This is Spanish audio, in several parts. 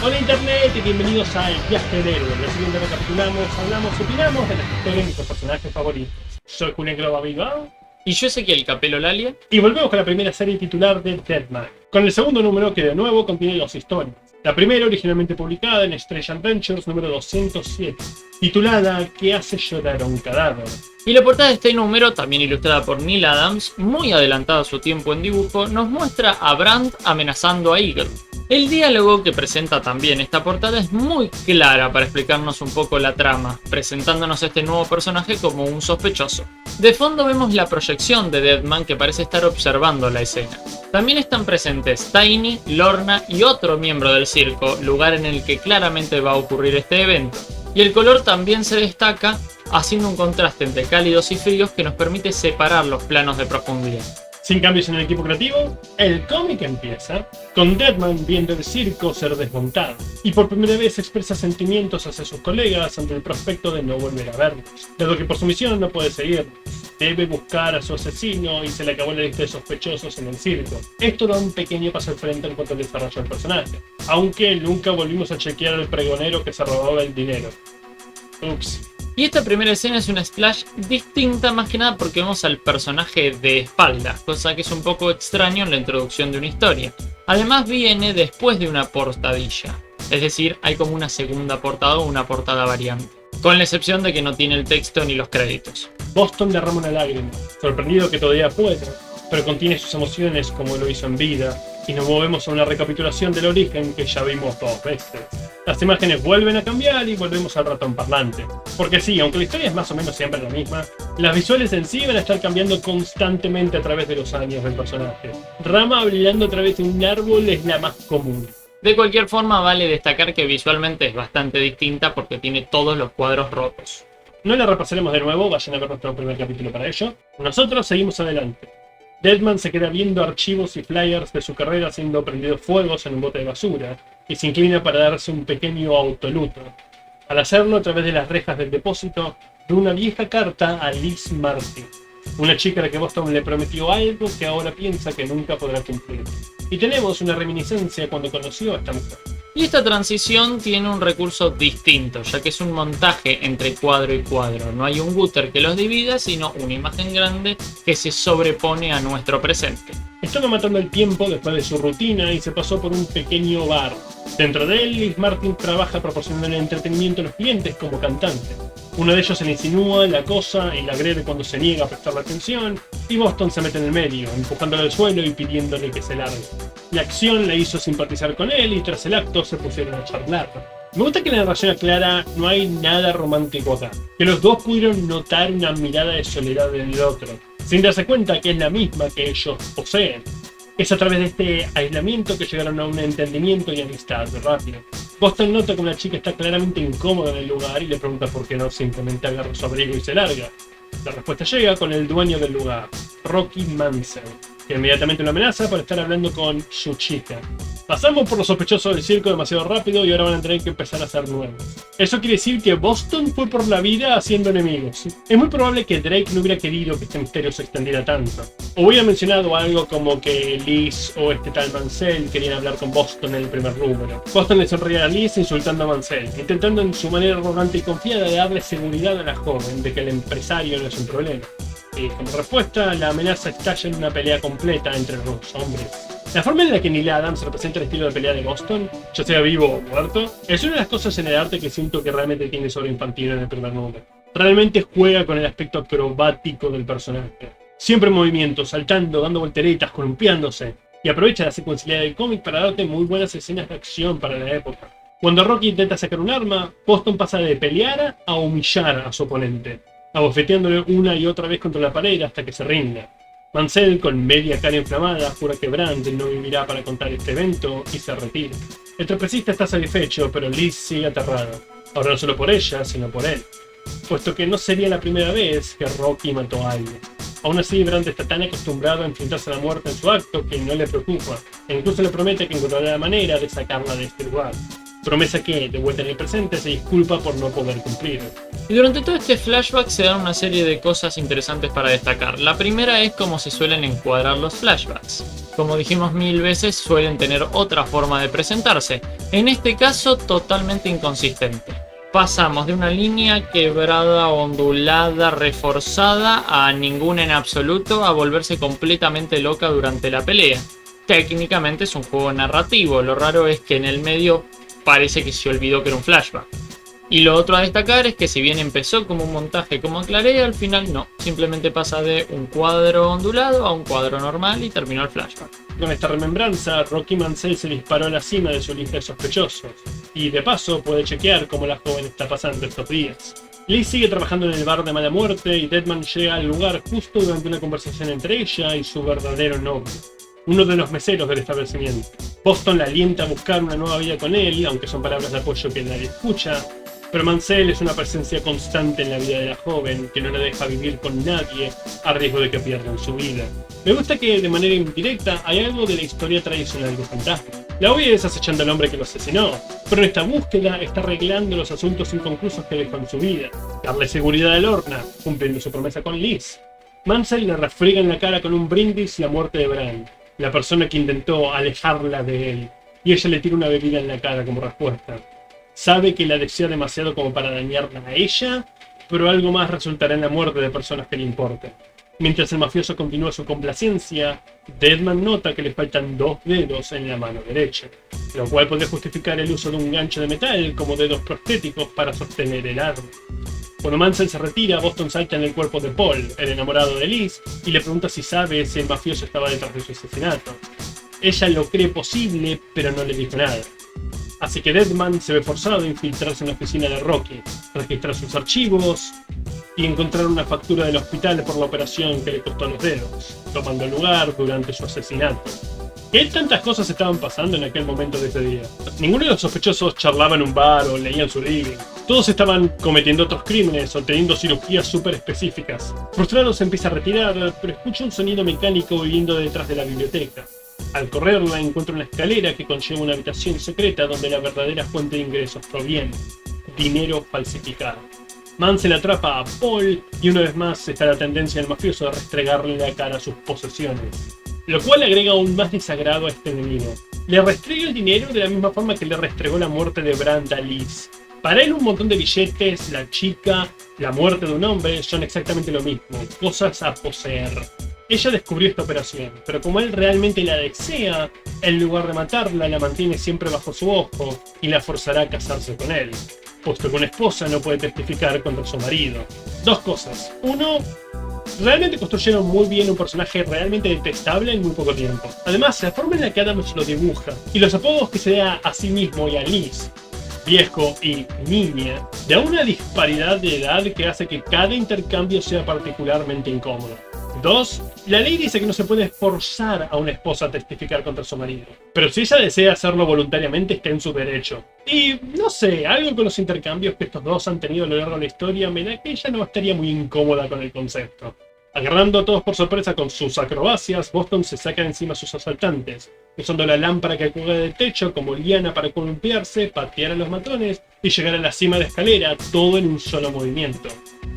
Hola Internet y bienvenidos a El Viaje del Héroe. En el siguiente recapitulamos, hablamos y opinamos de las historias de nuestros personajes favoritos. Soy Julián Globa Bilbao. Y yo sé que el Capelo Lalia. Y volvemos con la primera serie titular de Deadman. Con el segundo número que de nuevo contiene dos historias. La primera originalmente publicada en Strange Adventures número 207, titulada ¿Qué hace llorar a un cadáver? Y la portada de este número, también ilustrada por Neil Adams, muy adelantada a su tiempo en dibujo, nos muestra a Brandt amenazando a Eagle. El diálogo que presenta también esta portada es muy clara para explicarnos un poco la trama, presentándonos a este nuevo personaje como un sospechoso. De fondo vemos la proyección de Deadman que parece estar observando la escena. También están presentes Tiny, Lorna y otro miembro del circo, lugar en el que claramente va a ocurrir este evento. Y el color también se destaca, haciendo un contraste entre cálidos y fríos que nos permite separar los planos de profundidad. Sin cambios en el equipo creativo, el cómic empieza con Deadman viendo el circo ser desmontado y por primera vez expresa sentimientos hacia sus colegas ante el prospecto de no volver a verlos. Dado que por su misión no puede seguir, debe buscar a su asesino y se le acabó la lista de sospechosos en el circo. Esto da un pequeño paso al frente en cuanto al desarrollo del personaje, aunque nunca volvimos a chequear al pregonero que se robaba el dinero. Ups. Y esta primera escena es una splash distinta más que nada porque vemos al personaje de espaldas, cosa que es un poco extraño en la introducción de una historia. Además viene después de una portadilla, es decir, hay como una segunda portada o una portada variante, con la excepción de que no tiene el texto ni los créditos. Boston derrama una lágrima, sorprendido que todavía puede, pero contiene sus emociones como lo hizo en vida, y nos movemos a una recapitulación del origen que ya vimos dos veces. Las imágenes vuelven a cambiar y volvemos al ratón parlante. Porque sí, aunque la historia es más o menos siempre la misma, las visuales en sí van a estar cambiando constantemente a través de los años del personaje. Rama brillando a través de un árbol es la más común. De cualquier forma vale destacar que visualmente es bastante distinta porque tiene todos los cuadros rotos. No la repasaremos de nuevo, vayan a ver nuestro primer capítulo para ello. Nosotros seguimos adelante. Deadman se queda viendo archivos y flyers de su carrera siendo prendidos fuegos en un bote de basura y se inclina para darse un pequeño autoluto. Al hacerlo a través de las rejas del depósito de una vieja carta a Liz Martin, una chica a la que Boston le prometió algo que ahora piensa que nunca podrá cumplir. Y tenemos una reminiscencia cuando conoció a esta mujer. Y esta transición tiene un recurso distinto, ya que es un montaje entre cuadro y cuadro. No hay un gutter que los divida, sino una imagen grande que se sobrepone a nuestro presente. Estaba matando el tiempo después de su rutina y se pasó por un pequeño bar. Dentro de él, Liz Martin trabaja proporcionando entretenimiento a los clientes como cantante. Uno de ellos se le insinúa, la acosa y la agrede cuando se niega a prestarle atención, y Boston se mete en el medio, empujándolo al suelo y pidiéndole que se largue. La acción le hizo simpatizar con él y tras el acto se pusieron a charlar. Me gusta que la narración aclara no hay nada romántico acá, que los dos pudieron notar una mirada de soledad en el otro, sin darse cuenta que es la misma que ellos poseen. Es a través de este aislamiento que llegaron a un entendimiento y amistad rápido. Boston nota que una chica está claramente incómoda en el lugar y le pregunta por qué no simplemente agarra su abrigo y se larga. La respuesta llega con el dueño del lugar, Rocky Mansell, que inmediatamente lo amenaza por estar hablando con su chica. Pasamos por los sospechosos del circo demasiado rápido y ahora van a tener que empezar a hacer nuevos. Eso quiere decir que Boston fue por la vida haciendo enemigos. Es muy probable que Drake no hubiera querido que este misterio se extendiera tanto. O hubiera mencionado algo como que Liz o este tal Mansell querían hablar con Boston en el primer número. Boston le sonríe a Liz insultando a Mansell, intentando en su manera arrogante y confiada de darle seguridad a la joven de que el empresario no es un problema. Y como respuesta, la amenaza estalla en una pelea completa entre los hombres. La forma en la que Neil Adams representa el estilo de pelea de Boston, ya sea vivo o muerto, es una de las cosas en el arte que siento que realmente tiene sobre infantil en el primer número. Realmente juega con el aspecto acrobático del personaje. Siempre en movimiento, saltando, dando volteretas, columpiándose. Y aprovecha la secuencialidad del cómic para darte muy buenas escenas de acción para la época. Cuando Rocky intenta sacar un arma, Boston pasa de pelear a humillar a su oponente, abofeteándole una y otra vez contra la pared hasta que se rinda. Mansell, con media cara inflamada, jura que Brandt no vivirá para contar este evento y se retira. El trapecista está satisfecho, pero Liz sigue aterrada. Ahora no solo por ella, sino por él, puesto que no sería la primera vez que Rocky mató a alguien. Aún así, Brandt está tan acostumbrado a enfrentarse a la muerte en su acto que no le preocupa, e incluso le promete que encontrará la manera de sacarla de este lugar. promesa que, de vuelta en el presente, se disculpa por no poder cumplir. Y durante todo este flashback se dan una serie de cosas interesantes para destacar. La primera es cómo se suelen encuadrar los flashbacks. Como dijimos 1000 veces, suelen tener otra forma de presentarse. En este caso, totalmente inconsistente. Pasamos de una línea quebrada, ondulada, reforzada, a ninguna en absoluto, a volverse completamente loca durante la pelea. Técnicamente es un juego narrativo, lo raro es que en el medio parece que se olvidó que era un flashback. Y lo otro a destacar es que si bien empezó como un montaje como aclaré, al final no, simplemente pasa de un cuadro ondulado a un cuadro normal y terminó el flashback. Con esta remembranza, Rocky Mansell se disparó a la cima de su lista de sospechosos, y de paso puede chequear cómo la joven está pasando estos días. Liz sigue trabajando en el bar de mala muerte y Deadman llega al lugar justo durante una conversación entre ella y su verdadero novio, uno de los meseros del establecimiento. Boston la alienta a buscar una nueva vida con él, aunque son palabras de apoyo que nadie escucha, pero Mansell es una presencia constante en la vida de la joven que no la deja vivir con nadie a riesgo de que pierdan su vida. Me gusta que de manera indirecta hay algo de la historia tradicional de fantasma. La obvia es acechando al hombre que lo asesinó, pero en esta búsqueda está arreglando los asuntos inconclusos que dejó en su vida, darle seguridad a Lorna, cumpliendo su promesa con Liz. Mansell le refriega en la cara con un brindis la muerte de Bran, la persona que intentó alejarla de él, y ella le tira una bebida en la cara como respuesta. Sabe que la desea demasiado como para dañarla a ella, pero algo más resultará en la muerte de personas que le importen. Mientras el mafioso continúa su complacencia, Deadman nota que le faltan 2 dedos en la mano derecha, lo cual podría justificar el uso de un gancho de metal como dedos prostéticos para sostener el arma. Cuando Mansell se retira, Boston salta en el cuerpo de Paul, el enamorado de Liz, y le pregunta si sabe si el mafioso estaba detrás de su asesinato. Ella lo cree posible, pero no le dice nada. Así que Deadman se ve forzado a infiltrarse en la oficina de Rocky, registrar sus archivos y encontrar una factura del hospital por la operación que le costó los dedos, tomando lugar durante su asesinato. ¿Qué tantas cosas estaban pasando en aquel momento de ese día? Ninguno de los sospechosos charlaba en un bar o leía en su living. Todos estaban cometiendo otros crímenes o teniendo cirugías súper específicas. Frustrado se empieza a retirar, pero escucha un sonido mecánico viviendo detrás de la biblioteca. Al correrla encuentra una escalera que conlleva una habitación secreta donde la verdadera fuente de ingresos proviene: dinero falsificado. Mansell atrapa a Paul y una vez más está la tendencia del mafioso a restregarle la cara a sus posesiones, lo cual agrega aún más desagrado a este enemigo. Le restrega el dinero de la misma forma que le restregó la muerte de Bran a Liz. Para él un montón de billetes, la chica, la muerte de un hombre son exactamente lo mismo, cosas a poseer. Ella descubrió esta operación, pero como él realmente la desea, en lugar de matarla, la mantiene siempre bajo su ojo y la forzará a casarse con él, puesto que una esposa no puede testificar contra su marido. 2 cosas. 1. Realmente construyeron muy bien un personaje realmente detestable en muy poco tiempo. Además, la forma en la que Adams lo dibuja y los apodos que se da a sí mismo y a Liz, viejo y niña, da una disparidad de edad que hace que cada intercambio sea particularmente incómodo. 2. La ley dice que no se puede forzar a una esposa a testificar contra su marido, pero si ella desea hacerlo voluntariamente está en su derecho. Y no sé, algo con los intercambios que estos dos han tenido a lo largo de la historia me da que ella no estaría muy incómoda con el concepto. Agarrando a todos por sorpresa con sus acrobacias, Boston se saca de encima a sus asaltantes, usando la lámpara que cuelga del techo como liana para columpiarse, patear a los matones y llegar a la cima de la escalera, todo en un solo movimiento.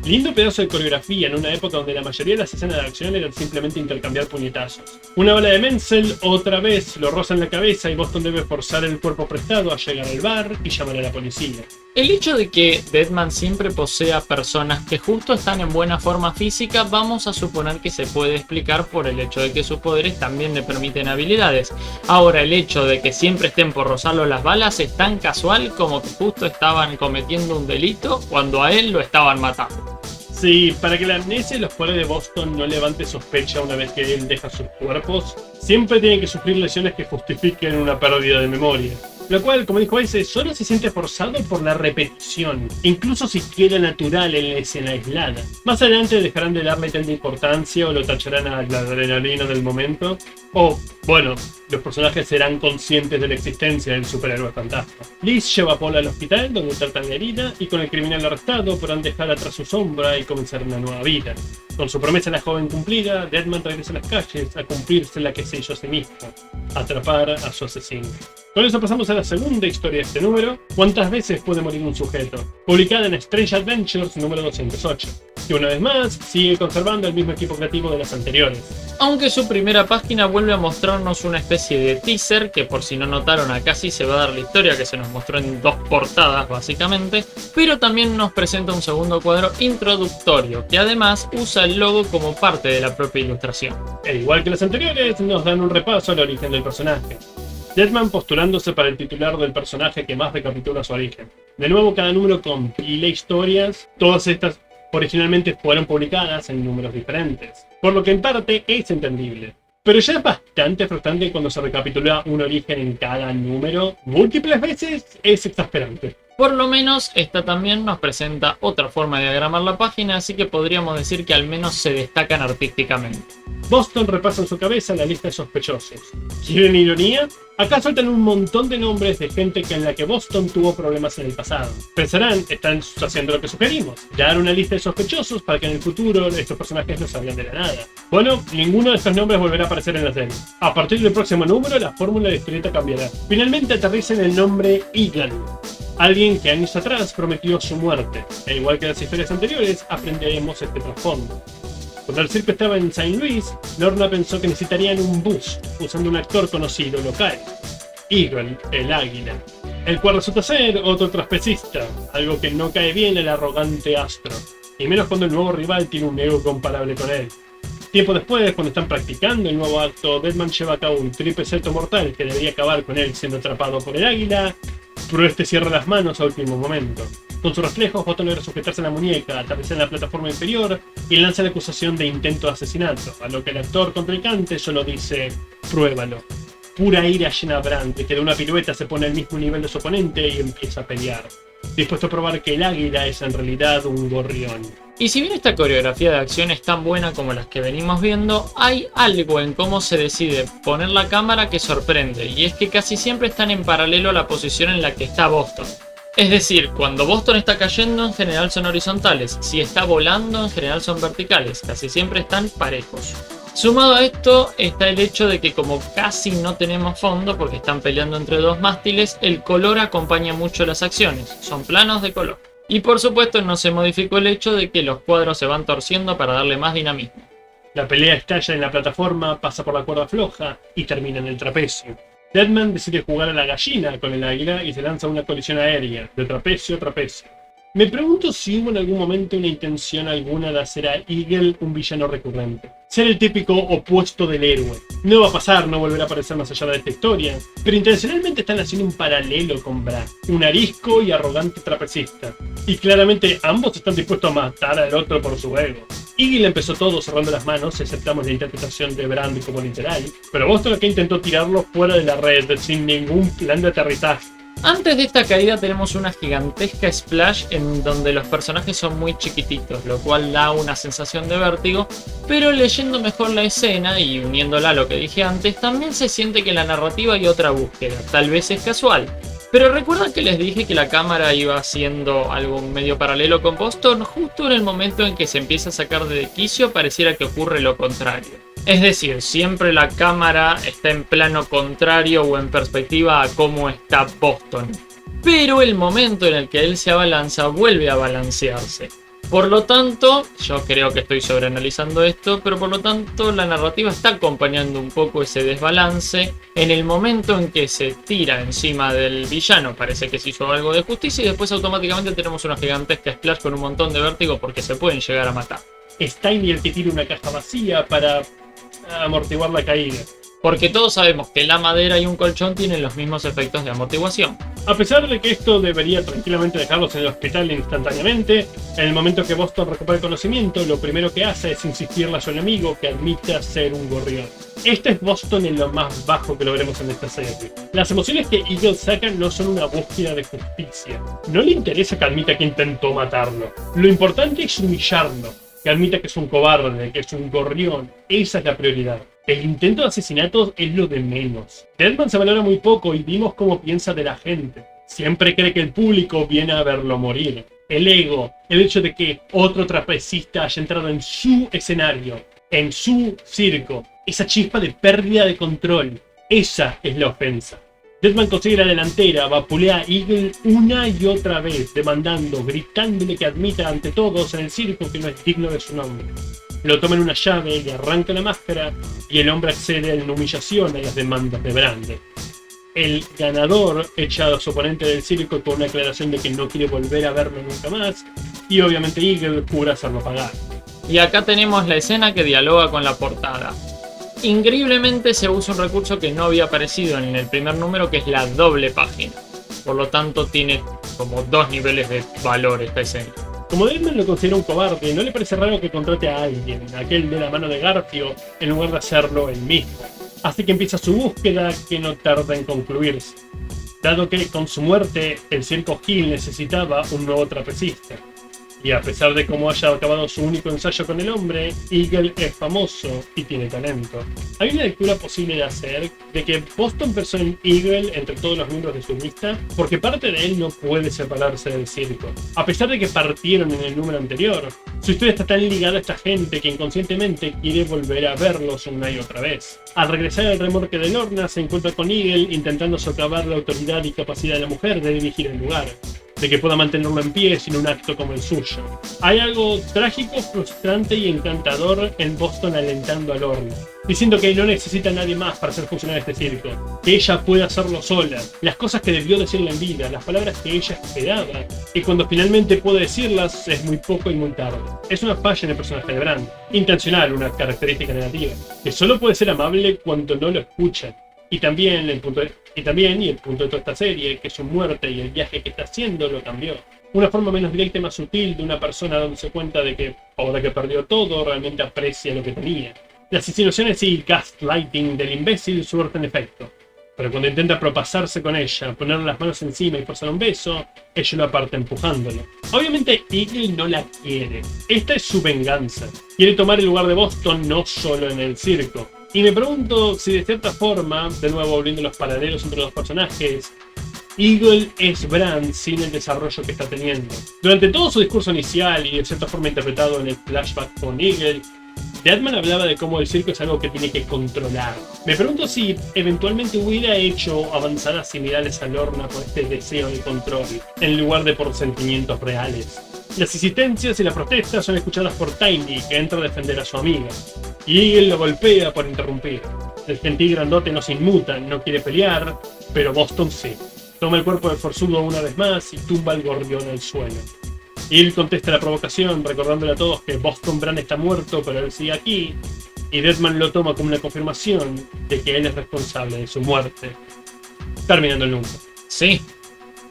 Lindo pedazo de coreografía en una época donde la mayoría de las escenas de acción eran simplemente intercambiar puñetazos. Una bala de Mansell otra vez lo roza en la cabeza y Boston debe forzar el cuerpo prestado a llegar al bar y llamar a la policía. El hecho de que Deadman siempre posea personas que justo están en buena forma física, vamos a suponer que se puede explicar por el hecho de que sus poderes también le permiten habilidades. Ahora, el hecho de que siempre estén por rozarlo las balas es tan casual como que justo estaban cometiendo un delito cuando a él lo estaban matando. Sí, para que la amnesia y los poderes de Boston no levante sospecha una vez que él deja sus cuerpos, siempre tiene que sufrir lesiones que justifiquen una pérdida de memoria. Lo cual, como dijo Ace, solo se siente forzado por la repetición, incluso si queda natural en la escena aislada. Más adelante dejarán de darle tanta importancia o lo tacharán a la adrenalina del momento, O, bueno, los personajes serán conscientes de la existencia del superhéroe fantasma. Liz lleva a Paul al hospital donde tratan la herida y con el criminal arrestado podrán dejar atrás su sombra y comenzar una nueva vida. Con su promesa a la joven cumplida, Deadman regresa a las calles a cumplirse la que se hizo a sí mismo, atrapar a su asesino. Con eso pasamos a la segunda historia de este número, ¿Cuántas veces puede morir un sujeto?, publicada en Strange Adventures número 208, que una vez más sigue conservando el mismo equipo creativo de las anteriores. Aunque su primera página vuelve a mostrarnos una especie de teaser, que por si no notaron acá sí se va a dar la historia que se nos mostró en 2 portadas básicamente, pero también nos presenta un segundo cuadro introductorio, que además usa el logo como parte de la propia ilustración. E igual que las anteriores, nos dan un repaso al origen del personaje. Deadman postulándose para el titular del personaje que más recapitula su origen. De nuevo, cada número compila historias, todas estas originalmente fueron publicadas en números diferentes, por lo que en parte es entendible. Pero ya es bastante frustrante cuando se recapitula un origen en cada número, múltiples veces es exasperante. Por lo menos esta también nos presenta otra forma de diagramar la página, así que podríamos decir que al menos se destacan artísticamente. Boston repasa en su cabeza la lista de sospechosos. ¿Quieren ironía? Acá sueltan un montón de nombres de gente en la que Boston tuvo problemas en el pasado. Pensarán, están haciendo lo que sugerimos, dar una lista de sospechosos para que en el futuro estos personajes no salgan de la nada. Bueno, ninguno de estos nombres volverá a aparecer en la serie. A partir del próximo número, la fórmula de historieta cambiará. Finalmente aterriza en el nombre Eagle, alguien que años atrás prometió su muerte. E igual que en las historias anteriores, aprenderemos este trasfondo. Cuando el circo estaba en Saint Louis, Lorna pensó que necesitarían un bus, usando un actor conocido local, Eagle, el águila, el cual resulta ser otro trapecista, algo que no cae bien al arrogante astro, y menos cuando el nuevo rival tiene un ego comparable con él. Tiempo después, cuando están practicando el nuevo acto, Deadman lleva a cabo un triple salto mortal que debería acabar con él siendo atrapado por el águila, pero este cierra las manos a último momento. Con sus reflejos, Boston logra sujetarse a la muñeca, aterrizar en la plataforma inferior y lanza la acusación de intento de asesinato, a lo que el actor contrincante solo dice: pruébalo. Pura ira llena a Brandt, que de una pirueta se pone al mismo nivel de su oponente y empieza a pelear, dispuesto a probar que el águila es en realidad un gorrión. Y si bien esta coreografía de acción es tan buena como las que venimos viendo, hay algo en cómo se decide poner la cámara que sorprende, y es que casi siempre están en paralelo a la posición en la que está Boston. Es decir, cuando Boston está cayendo en general son horizontales, si está volando en general son verticales, casi siempre están parejos. Sumado a esto está el hecho de que como casi no tenemos fondo porque están peleando entre 2 mástiles, el color acompaña mucho las acciones, son planos de color. Y por supuesto no se modificó el hecho de que los cuadros se van torciendo para darle más dinamismo. La pelea estalla en la plataforma, pasa por la cuerda floja y termina en el trapecio. Deadman decide jugar a la gallina con el águila y se lanza una colisión aérea, de trapecio a trapecio. Me pregunto si hubo en algún momento una intención alguna de hacer a Eagle un villano recurrente. Ser el típico opuesto del héroe. No va a pasar, no volverá a aparecer más allá de esta historia, pero intencionalmente están haciendo un paralelo con Brad, un arisco y arrogante trapecista. Y claramente ambos están dispuestos a matar al otro por su ego. Eagle empezó todo cerrando las manos, si aceptamos la interpretación de Brand como literal, pero Boston acá intentó tirarlo fuera de la red, sin ningún plan de aterrizaje. Antes de esta caída tenemos una gigantesca splash en donde los personajes son muy chiquititos, lo cual da una sensación de vértigo, pero leyendo mejor la escena y uniéndola a lo que dije antes, también se siente que en la narrativa hay otra búsqueda, tal vez es casual. Pero recuerda que les dije que la cámara iba haciendo algo medio paralelo con Boston, justo en el momento en que se empieza a sacar de quicio pareciera que ocurre lo contrario. Es decir, siempre la cámara está en plano contrario o en perspectiva a cómo está Boston. Pero el momento en el que él se abalanza vuelve a balancearse. Por lo tanto, yo creo que estoy sobreanalizando esto, pero por lo tanto la narrativa está acompañando un poco ese desbalance. En el momento en que se tira encima del villano parece que se hizo algo de justicia y después automáticamente tenemos una gigantesca splash con un montón de vértigo porque se pueden llegar a matar. Es Tiny el que tira una caja vacía para amortiguar la caída. Porque todos sabemos que la madera y un colchón tienen los mismos efectos de amortiguación. A pesar de que esto debería tranquilamente dejarlos en el hospital instantáneamente, en el momento que Boston recupera el conocimiento, lo primero que hace es insistirle a su enemigo que admita ser un gorrión. Este es Boston en lo más bajo que lo veremos en esta serie. Las emociones que Eagle saca no son una búsqueda de justicia. No le interesa que admita que intentó matarlo. Lo importante es humillarlo, que admita que es un cobarde, que es un gorrión. Esa es la prioridad. El intento de asesinato es lo de menos. Deadman se valora muy poco y vimos cómo piensa de la gente. Siempre cree que el público viene a verlo morir. El ego, el hecho de que otro trapecista haya entrado en su escenario, en su circo, esa chispa de pérdida de control, esa es la ofensa. Deadman consigue la delantera, vapulea a Eagle una y otra vez, demandando, gritándole que admita ante todos en el circo que no es digno de su nombre. Lo toma en una llave, le arranca la máscara y el hombre accede en humillación a las demandas de Brand. El ganador echa a su oponente del circo con una aclaración de que no quiere volver a verlo nunca más y obviamente Eagle jura hacerlo pagar. Y acá tenemos la escena que dialoga con la portada. Increíblemente se usa un recurso que no había aparecido en el primer número, que es la doble página. Por lo tanto tiene como dos niveles de valor esta escena. Como Deadman lo considera un cobarde, no le parece raro que contrate a alguien, aquel de la mano de Garfio, en lugar de hacerlo él mismo. Así que empieza su búsqueda, que no tarda en concluirse. Dado que con su muerte el circo Hill necesitaba un nuevo trapecista. Y a pesar de cómo haya acabado su único ensayo con el hombre, Eagle es famoso y tiene talento. Hay una lectura posible de hacer de que Boston pensó en Eagle entre todos los miembros de su lista porque parte de él no puede separarse del circo. A pesar de que partieron en el número anterior, su historia está tan ligada a esta gente que inconscientemente quiere volver a verlos una y otra vez. Al regresar al remolque de Lorna se encuentra con Eagle intentando socavar la autoridad y capacidad de la mujer de dirigir el lugar, de que pueda mantenerlo en pie sin un acto como el suyo. Hay algo trágico, frustrante y encantador en Boston alentando a Lorna, diciendo que no necesita a nadie más para hacer funcionar este circo, que ella puede hacerlo sola, las cosas que debió decirle en vida, las palabras que ella esperaba, y cuando finalmente puede decirlas es muy poco y muy tarde. Es una falla en el personaje de Brand, intencional, una característica negativa, que solo puede ser amable cuando no lo escuchan. Y también el punto de toda esta serie, que su muerte y el viaje que está haciendo lo cambió. Una forma menos directa y más sutil de una persona dándose cuenta de que, ahora que perdió todo, realmente aprecia lo que tenía. Las insinuaciones y gaslighting del imbécil surten efecto. Pero cuando intenta propasarse con ella, ponerle las manos encima y forzar un beso, ella lo aparta empujándolo. Obviamente Eagle no la quiere. Esta es su venganza. Quiere tomar el lugar de Boston no solo en el circo. Y me pregunto si de cierta forma, de nuevo volviendo los paralelos entre los personajes, Eagle es Brand sin el desarrollo que está teniendo. Durante todo su discurso inicial y de cierta forma interpretado en el flashback con Eagle, Deadman hablaba de cómo el circo es algo que tiene que controlar. Me pregunto si eventualmente hubiera hecho avanzadas similares a Lorna por este deseo de control, en lugar de por sentimientos reales. Las insistencias y las protestas son escuchadas por Tiny, que entra a defender a su amiga, y Eagle lo golpea por interrumpir. El gentil grandote no se inmuta, no quiere pelear, pero Boston sí. Toma el cuerpo del forzudo una vez más y tumba al gorrión al suelo. Eagle contesta la provocación, recordándole a todos que Boston Brand está muerto, pero él sigue aquí, y Deadman lo toma como una confirmación de que él es responsable de su muerte. Terminando el número. Sí,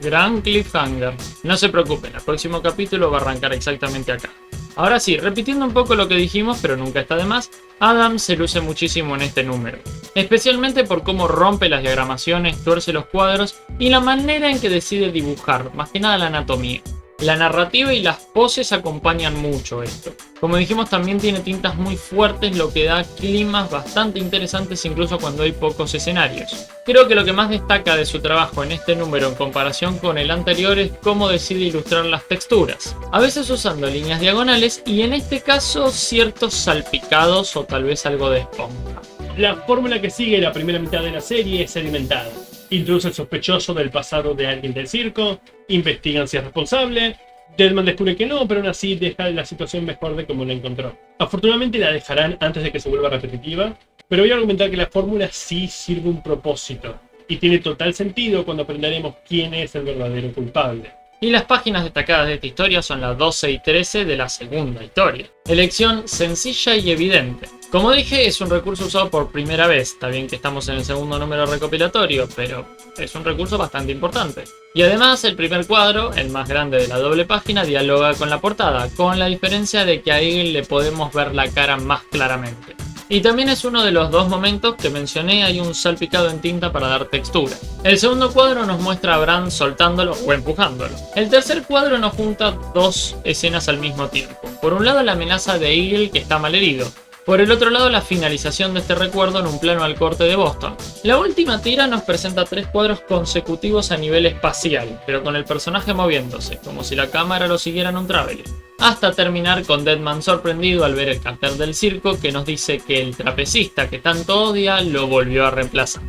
gran cliffhanger. No se preocupen, el próximo capítulo va a arrancar exactamente acá. Ahora sí, repitiendo un poco lo que dijimos, pero nunca está de más, Adam se luce muchísimo en este número. Especialmente por cómo rompe las diagramaciones, tuerce los cuadros y la manera en que decide dibujar, más que nada la anatomía. La narrativa y las poses acompañan mucho esto. Como dijimos, también tiene tintas muy fuertes, lo que da climas bastante interesantes incluso cuando hay pocos escenarios. Creo que lo que más destaca de su trabajo en este número en comparación con el anterior es cómo decide ilustrar las texturas. A veces usando líneas diagonales y en este caso ciertos salpicados o tal vez algo de esponja. La fórmula que sigue la primera mitad de la serie es sedimentada. Introduce el sospechoso del pasado de alguien del circo, investigan si es responsable, Deadman descubre que no, pero aún así deja la situación mejor de como la encontró. Afortunadamente la dejarán antes de que se vuelva repetitiva, pero voy a argumentar que la fórmula sí sirve un propósito, y tiene total sentido cuando aprenderemos quién es el verdadero culpable. Y las páginas destacadas de esta historia son las 12 y 13 de la segunda historia. Elección sencilla y evidente. Como dije, es un recurso usado por primera vez. Está bien que estamos en el segundo número recopilatorio, pero es un recurso bastante importante. Y además, el primer cuadro, el más grande de la doble página, dialoga con la portada, con la diferencia de que a Eagle le podemos ver la cara más claramente. Y también es uno de los dos momentos que mencioné, hay un salpicado en tinta para dar textura. El segundo cuadro nos muestra a Brand soltándolo o empujándolo. El tercer cuadro nos junta dos escenas al mismo tiempo. Por un lado la amenaza de Eagle que está malherido. Por el otro lado, la finalización de este recuerdo en un plano al corte de Boston. La última tira nos presenta 3 cuadros consecutivos a nivel espacial, pero con el personaje moviéndose, como si la cámara lo siguiera en un traveling. Hasta terminar con Deadman sorprendido al ver el cartel del circo que nos dice que el trapecista que tanto odia lo volvió a reemplazar.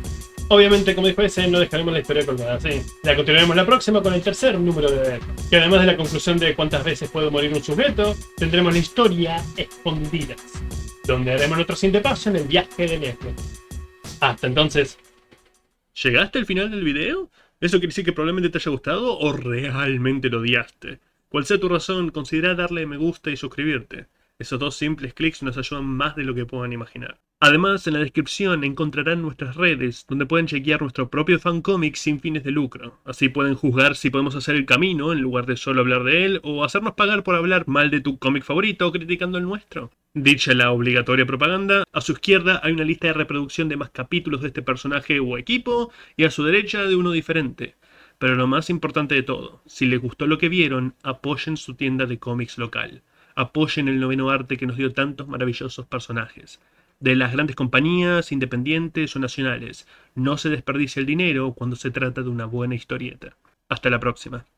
Obviamente, como dijo ese, no dejaremos la historia colgada, ¿sí? La continuaremos la próxima con el tercer número de Death, que además de la conclusión de cuántas veces puede morir un sujeto, tendremos la historia Escondidas, donde haremos nuestro siguiente paso en el viaje de Leslie. Hasta entonces. ¿Llegaste al final del video? ¿Eso quiere decir que probablemente te haya gustado o realmente lo odiaste? Cual sea tu razón, considera darle me gusta y suscribirte. Esos 2 simples clics nos ayudan más de lo que puedan imaginar. Además, en la descripción encontrarán nuestras redes, donde pueden chequear nuestro propio fancomic sin fines de lucro. Así pueden juzgar si podemos hacer el camino en lugar de solo hablar de él, o hacernos pagar por hablar mal de tu cómic favorito criticando el nuestro. Dicha la obligatoria propaganda, a su izquierda hay una lista de reproducción de más capítulos de este personaje o equipo, y a su derecha de uno diferente. Pero lo más importante de todo, si les gustó lo que vieron, apoyen su tienda de cómics local. Apoyen el noveno arte que nos dio tantos maravillosos personajes. De las grandes compañías, independientes o nacionales. No se desperdicie el dinero cuando se trata de una buena historieta. Hasta la próxima.